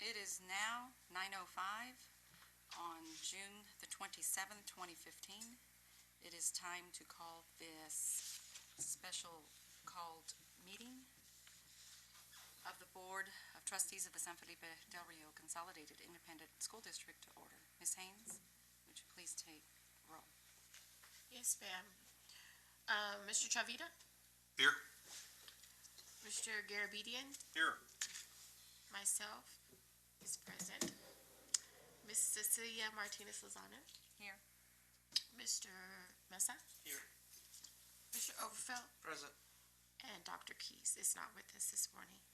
It is now 9:05 on June the 27th, 2015. It is time to call this special called meeting of the Board of Trustees of the San Felipe Del Rio Consolidated Independent School District to order. Ms. Haynes, would you please take roll? Yes, ma'am. Mr. Chavita? Here. Mr. Garabedian? Here. Myself is present. Ms. Cecilia Martinez-Lozano? Here. Mr. Mesa? Here. Mr. Overfeld? Present. And Dr. Keys is not with us this morning.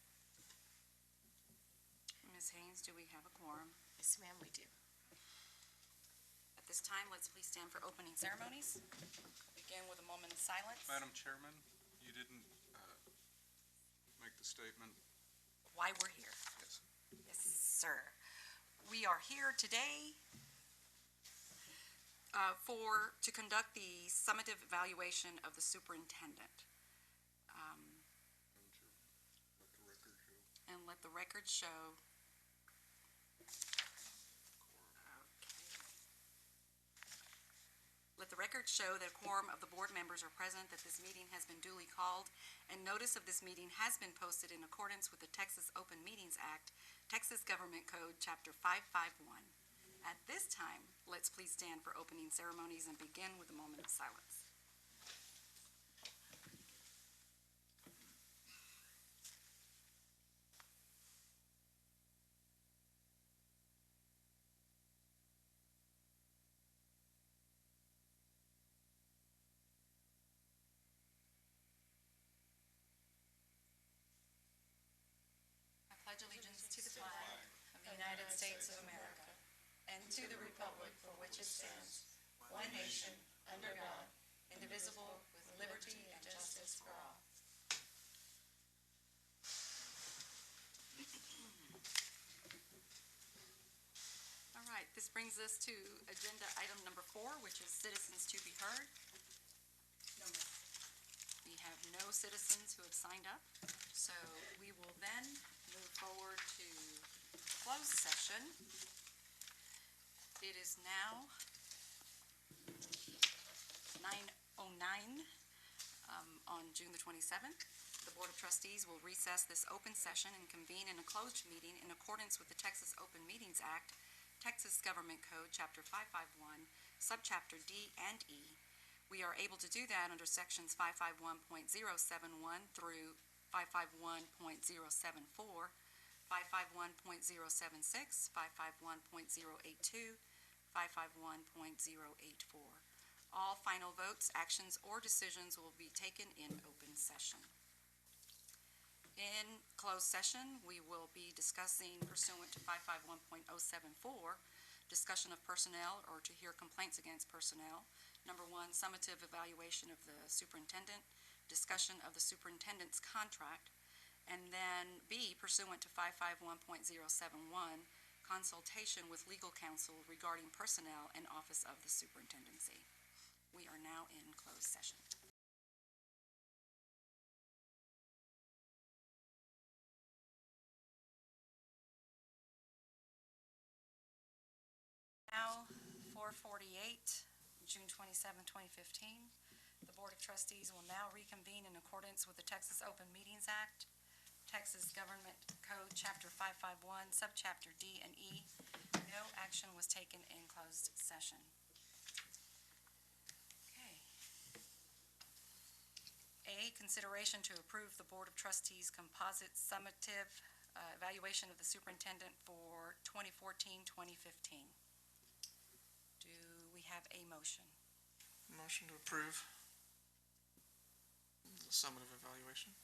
Ms. Haynes, do we have a quorum? Yes, ma'am, we do. At this time, let's please stand for opening ceremonies. Begin with a moment of silence. Madam Chairman, you didn't make the statement. Why we're here. Yes. Yes, sir. We are here today to conduct the summative evaluation of the superintendent. And let the record show. Let the record show that a quorum of the board members are present, that this meeting has been duly called, and notice of this meeting has been posted in accordance with the Texas Open Meetings Act, Texas Government Code, Chapter 551. At this time, let's please stand for opening ceremonies and begin with a moment of silence. I pledge allegiance to the flag of the United States of America and to the republic for which it stands, one nation, under God, indivisible, with liberty and justice for all. All right, this brings us to agenda item number 4, which is citizens to be heard. We have no citizens who have signed up, so we will then move forward to closed session. It is now 9:09 on June the 27th. The Board of Trustees will recess this open session and convene in a closed meeting in accordance with the Texas Open Meetings Act, Texas Government Code, Chapter 551, Subchapter D and E. We are able to do that under Sections 551.071 through 551.074, 551.076, 551.082, 551.084. All final votes, actions, or decisions will be taken in open session. In closed session, we will be discussing pursuant to 551.074, discussion of personnel or to hear complaints against personnel. Number 1, summative evaluation of the superintendent, discussion of the superintendent's contract, and then B, pursuant to 551.071, consultation with legal counsel regarding personnel and office of the superintendency. We are now in closed session. Now, 4:48, June 27, 2015. The Board of Trustees will now reconvene in accordance with the Texas Open Meetings Act, Texas Government Code, Chapter 551, Subchapter D and E. No action was taken in closed session. Okay. A, consideration to approve the Board of Trustees composite summative evaluation of the superintendent for 2014-2015. Do we have a motion? Motion to approve the summative evaluation.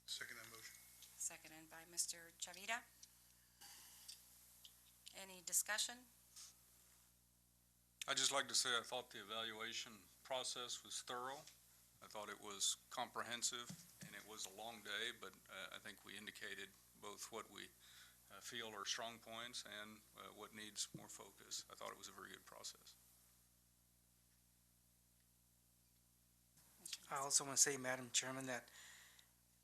Second that motion. Seconded by Mr. Chavita. Any discussion? I'd just like to say I thought the evaluation process was thorough. I thought it was comprehensive, and it was a long day, but I think we indicated both what we feel are strong points and what needs more focus. I thought it was a very good process. I also want to say, Madam Chairman, that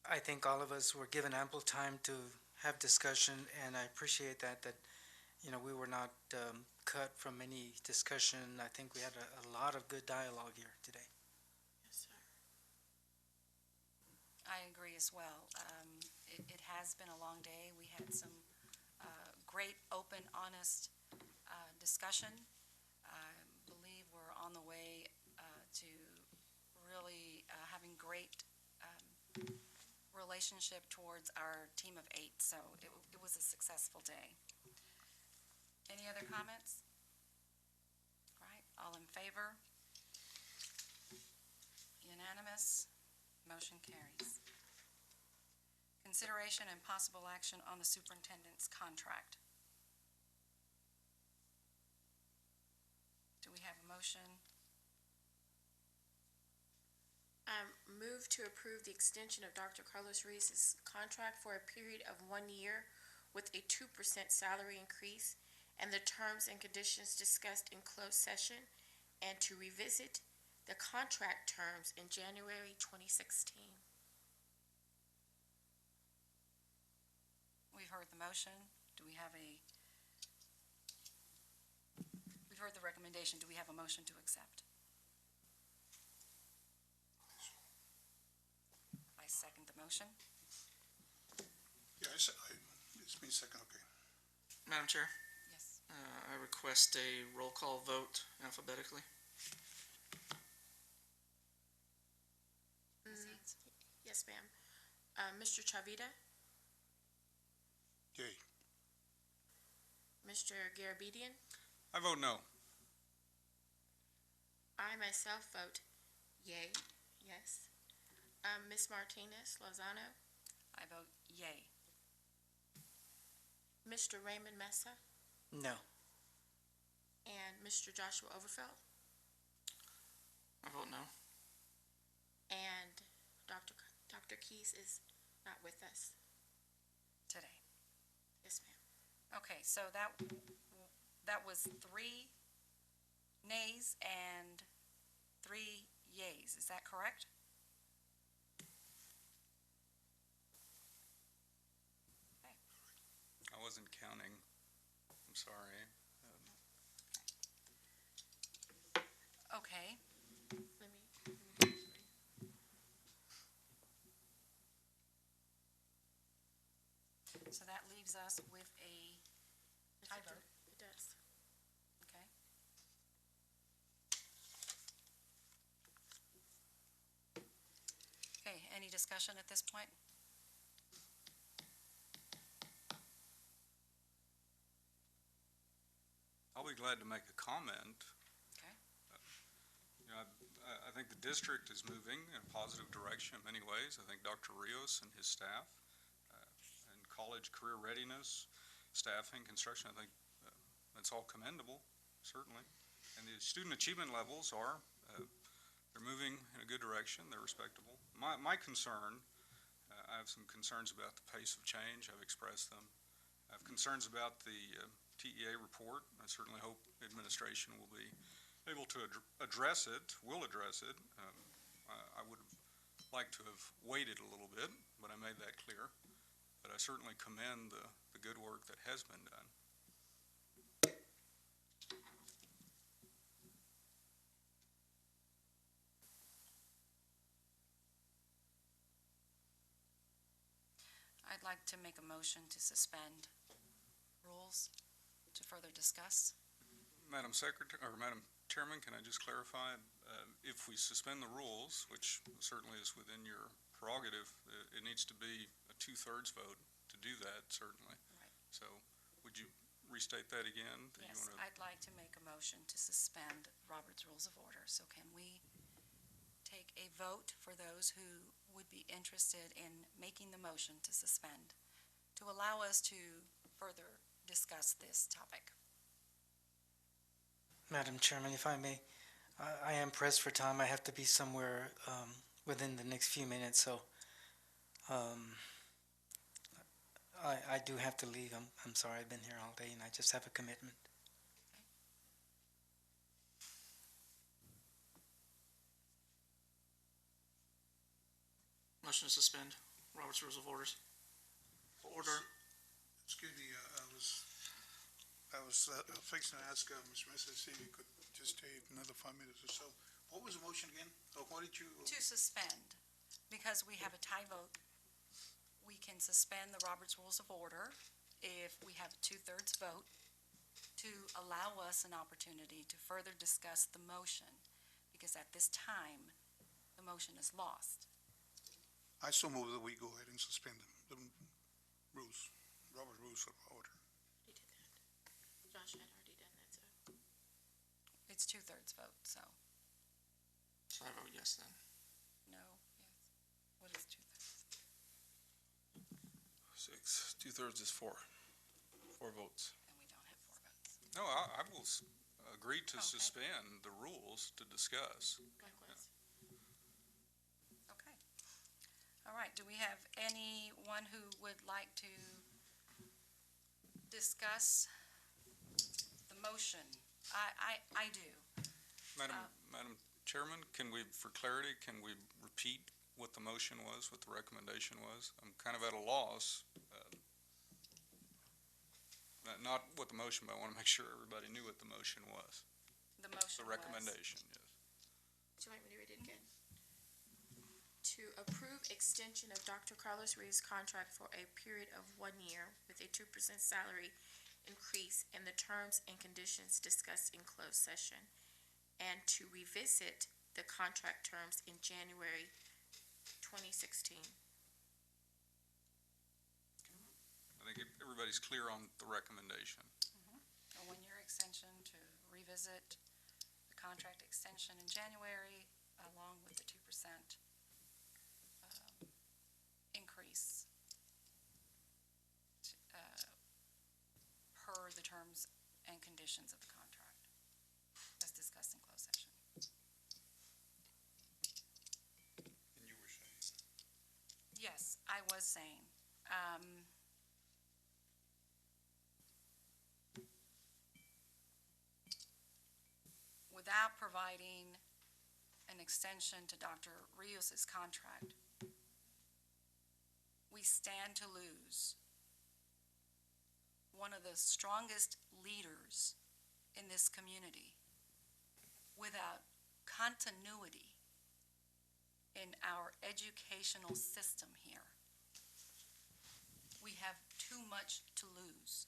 I think all of us were given ample time to have discussion, and I appreciate that, we were not cut from any discussion. I think we had a lot of good dialogue here today. Yes, sir. I agree as well. It has been a long day. We had some great, open, honest discussion. I believe we're on the way to really having great relationship towards our team of 8. So it was a successful day. Any other comments? All right, all in favor? Unanimous. Motion carries. Consideration and possible action on the superintendent's contract. Do we have a motion? Move to approve the extension of Dr. Carlos Ruiz's contract for a period of 1 year with a 2% salary increase and the terms and conditions discussed in closed session, and to revisit the contract terms in January 2016. We've heard the motion. Do we have we've heard the recommendation. Do we have a motion to accept? I second the motion. Yes, it's me second, okay. Madam Chair, Yes. I request a roll call vote alphabetically. Ms. Haynes? Yes, ma'am. Mr. Chavita, Yay. Mr. Garabedian, I vote no. I myself vote yay, yes. Ms. Martinez Lozano, I vote yay. Mr. Raymond Mesa, No. and Mr. Joshua Overfeld, I vote no. and Dr. Keys is not with us. Today. Yes, ma'am. Okay, so that was 3 nays and 3 yays. Is that correct? I wasn't counting. I'm sorry. Okay. Let me So that leaves us with a tie vote. It does. Okay. Okay, any discussion at this point? I'll be glad to make a comment. Okay. I think the district is moving in a positive direction in many ways. I think Dr. Rios and his staff and college career readiness, staffing, construction, I think that's all commendable, certainly. And the student achievement levels they're moving in a good direction. They're respectable. My concern, I have some concerns about the pace of change. I've expressed them. I have concerns about the TEA report. I certainly hope the administration will be able to address it, will address it. I would like to have waited a little bit, but I made that clear. But I certainly commend the good work that has been done. I'd like to make a motion to suspend rules to further discuss. Madam Secretary, or Madam Chairman, can I just clarify? If we suspend the rules, which certainly is within your prerogative, it needs to be a 2/3 vote to do that, certainly. Right. So would you restate that again? Yes, I'd like to make a motion to suspend Robert's Rules of Order. So can we take a vote for those who would be interested in making the motion to suspend, to allow us to further discuss this topic? Madam Chairman, if I may, I am pressed for time. I have to be somewhere within the next few minutes, so I do have to leave. I'm sorry, I've been here all day and I just have a commitment. Motion to suspend Robert's Rules of Order. Excuse me, I was fixing to ask Mr. Mesa, see if you could just take another 5 minutes or so. What was the motion again? What did you? To suspend, because we have a tie vote, we can suspend the Robert's Rules of Order if we have a 2/3 vote to allow us an opportunity to further discuss the motion, because at this time, the motion is lost. I so move that we go ahead and suspend the rules, Robert Rules of Order. He did that. Josh had already done that, so. It's 2/3 vote, so So I vote yes then. no, yes. What is 2/3? 6. 2/3 is 4. 4 votes. And we don't have 4 votes. No, I will agree to Okay. suspend the rules to discuss. Likewise. Okay. All right, do we have anyone who would like to discuss the motion? I do. Madam Chairman, can we, for clarity, can we repeat what the motion was, what the recommendation was? I'm kind of at a loss. Not what the motion, but I want to make sure everybody knew what the motion was. The motion The was. recommendation, yes. Would you like me to read it again? To approve extension of Dr. Carlos Reeves' contract for a period of 1 year with a 2% salary increase and the terms and conditions discussed in closed session, and to revisit the contract terms in January 2016. I think everybody's clear on the recommendation. A 1-year extension to revisit the contract extension in January, along with the 2% increase per the terms and conditions of the contract, as discussed in closed session. And you were saying? Yes, I was saying, without providing an extension to Dr. Rios' contract, we stand to lose one of the strongest leaders in this community without continuity in our educational system here. We have too much to lose.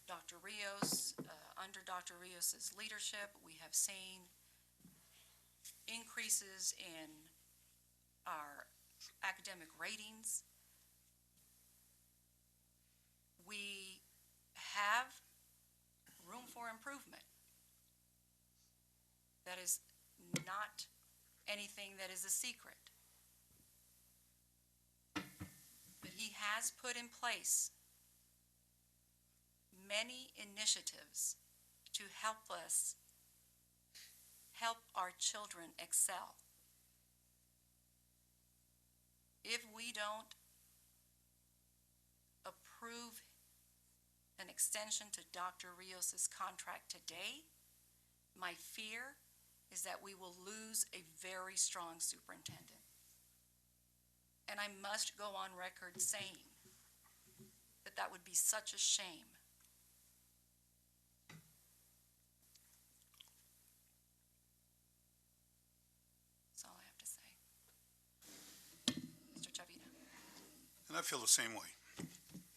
Dr. Rios, under Dr. Rios' leadership, we have seen increases in our academic ratings. We have room for improvement. That is not anything that is a secret. But he has put in place many initiatives to help us help our children excel. If we don't approve an extension to Dr. Rios' contract today, my fear is that we will lose a very strong superintendent. And I must go on record saying that that would be such a shame. That's all I have to say. Mr. Chavita. And I feel the same way.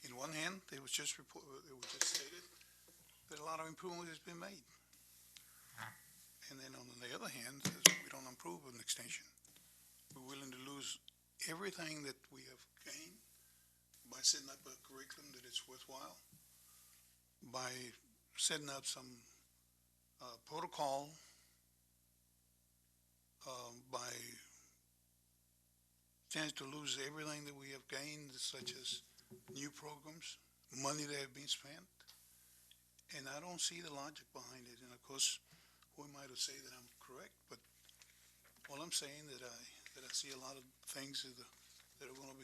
In one hand, it was just stated that a lot of improvement has been made. And then on the other hand, says we don't approve an extension. We're willing to lose everything that we have gained by setting up a curriculum that is worthwhile, by setting up some protocol, by standing to lose everything that we have gained, such as new programs, money that have been spent, and I don't see the logic behind it. And of course, who am I to say that I'm correct? But all I'm saying that I see a lot of things that are going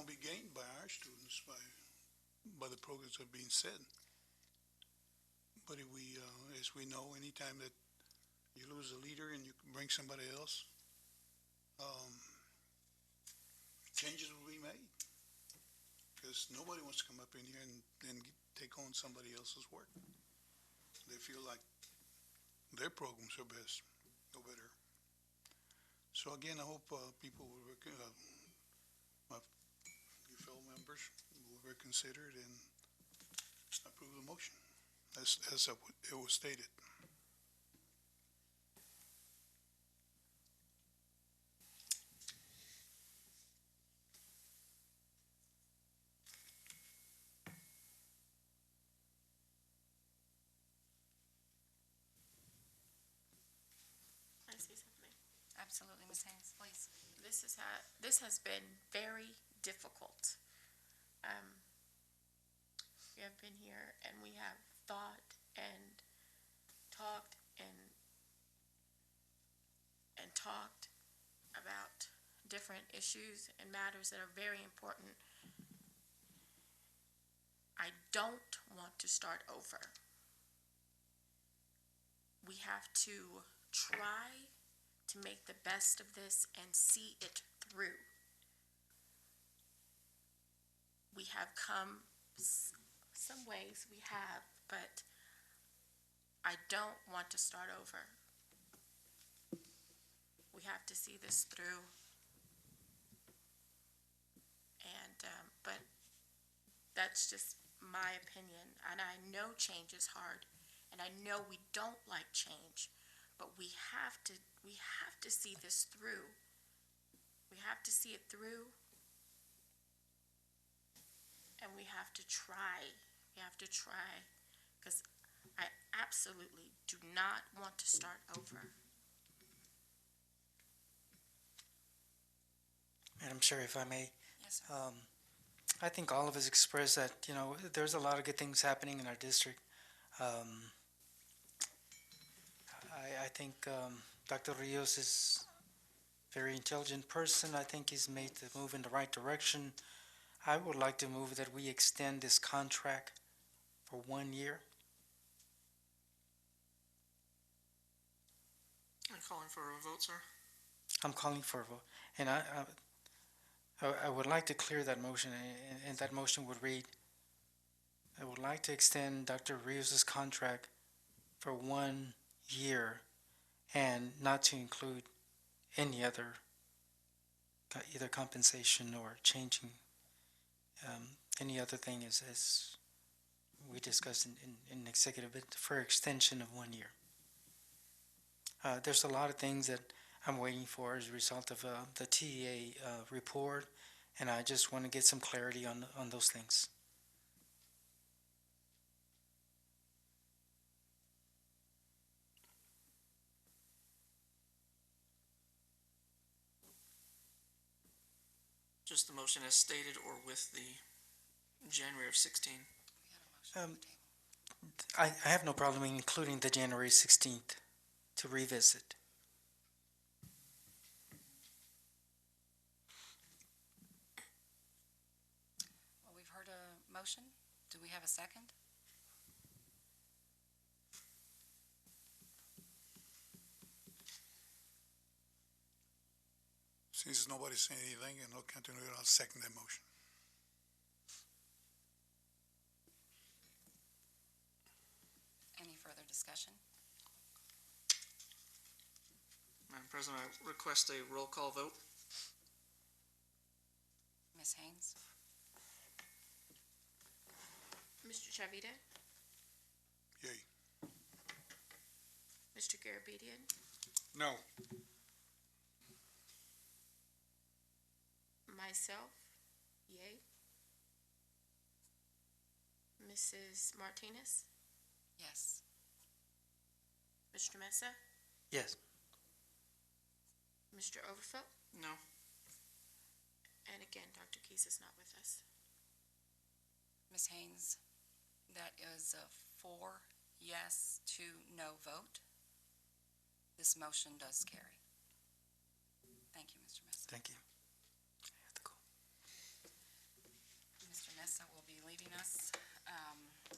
to be gained by our students by the programs that are being set. But if we, as we know, anytime that you lose a leader and you bring somebody else, changes will be made. Because nobody wants to come up in here and take on somebody else's work. They feel like their programs are best, or better. So again, I hope people will, my your fellow members will reconsider it and approve the motion as it was stated. Can I say something? Absolutely, Ms. Haynes, please. This has been very difficult. We have been here and we have thought and talked and talked about different issues and matters that are very important. I don't want to start over. We have to try to make the best of this and see it through. We have come some ways, we have, but I don't want to start over. We have to see this through. And, but that's just my opinion. And I know change is hard. And I know we don't like change. But we have to see this through. We have to see it through. And we have to try. We have to try. Because I absolutely do not want to start over. Madam Chair, if I may, Yes, sir. I think all of us express that, there's a lot of good things happening in our district. I think Dr. Rios is a very intelligent person. I think he's made the move in the right direction. I would like to move that we extend this contract for 1 year. I'm calling for a vote, sir. I'm calling for a vote. And I would like to clear that motion, and that motion would read, I would like to extend Dr. Rios' contract for 1 year and not to include any other, either compensation or changing any other thing as we discussed in executive, but for extension of 1 year. There's a lot of things that I'm waiting for as a result of the TEA report, and I just want to get some clarity on those things. Just the motion as stated or with the January of 16? We had a motion on the table. I have no problem including the January 16th to revisit. Well, we've heard a motion. Do we have a second? Since nobody's saying anything and no continuity, I'll second that motion. Any further discussion? Madam President, I request a roll call vote. Ms. Haynes? Mr. Chavita? Yay. Mr. Garabedian? No. Myself? Yay. Mrs. Martinez? Yes. Mr. Mesa? Yes. Mr. Overfelt? No. And again, Dr. Keyes is not with us. Ms. Haynes, that is a 4 yes, 2 no vote. This motion does carry. Thank you, Mr. Mesa. Thank you. Mr. Mesa will be leaving us.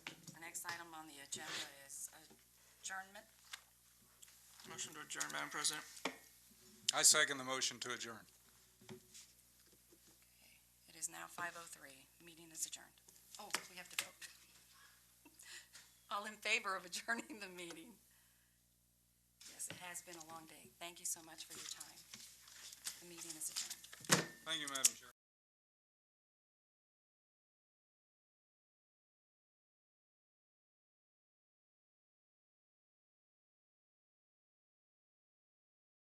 The next item on the agenda is adjournment. Motion to adjourn, Madam President. I second the motion to adjourn. is now 5:03. The meeting is adjourned. Oh, we have to vote. All in favor of adjourning the meeting? Yes, it has been a long day. Thank you so much for your time. The meeting is adjourned. Thank you, Madam Chair.